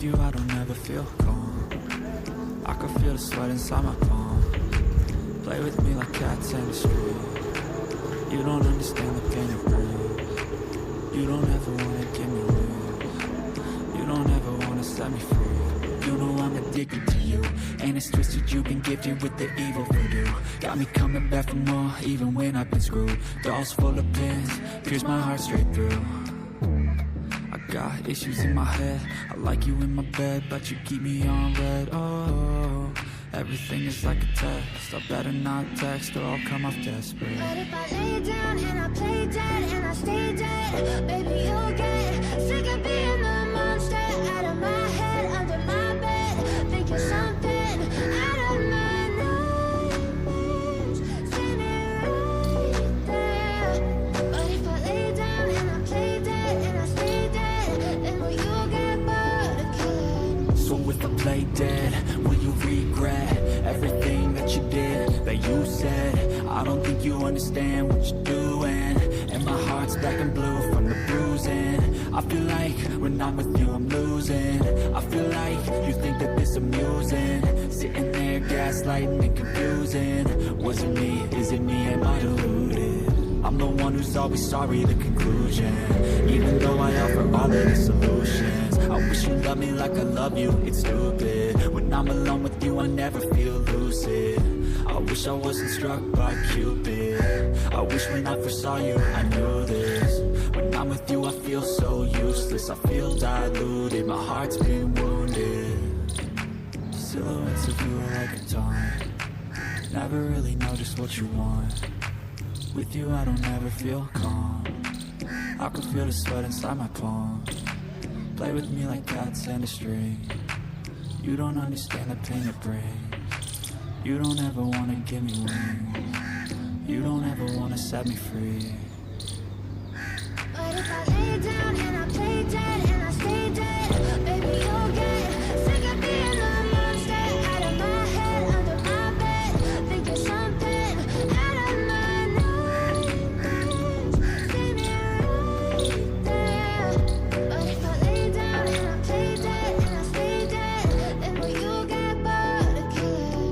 With you I don't ever feel calm. I can feel the sweat inside my palm. Play with me like cats in the street. You don't understand the pain it brings. You don't ever wanna give me wings. You don't ever wanna set me free. You know I'm addicted to you, and it's twisted. You've been gifted with the evil voodoo. Got me coming back for more, even when I've been screwed. Dolls full of pins, pierce my heart straight through. I got issues in my head. I like you in my bed, but you keep me on red. Oh, everything is like a test. I better not text or I'll come off desperate. But if I lay down and I play dead and I stay dead, baby, you'll get sick of being the monster out of my head, under my bed, thinking something out of my nightmares, standing right there. But if I lay down and I play dead and I stay dead, then will you get bored again? So if I play dead, will you regret everything that you did, that you said? I don't think you understand what you're doing, and my heart's black and blue from the bruising. I feel like when I'm with you I'm losing. I feel like you think that this amusing, sitting there gaslighting and confusing. Was it me? Is it me? Am I deluded? I'm the one who's always sorry, the conclusion. Even though I offer all of the solutions, I wish you loved me like I love you, it's stupid. When I'm alone with you I never feel lucid. I wish I wasn't struck by Cupid. I wish when I first saw you I knew this. When I'm with you I feel so useless. I feel diluted, my heart's been wounded. Silhouettes of you are like a taunt. Never really know just what you want. With you I don't ever feel calm. I can feel the sweat inside my palm. Play with me like cats and a string. You don't understand the pain it brings. You don't ever wanna give me wings. You don't ever wanna set me free. But if I lay down and I play dead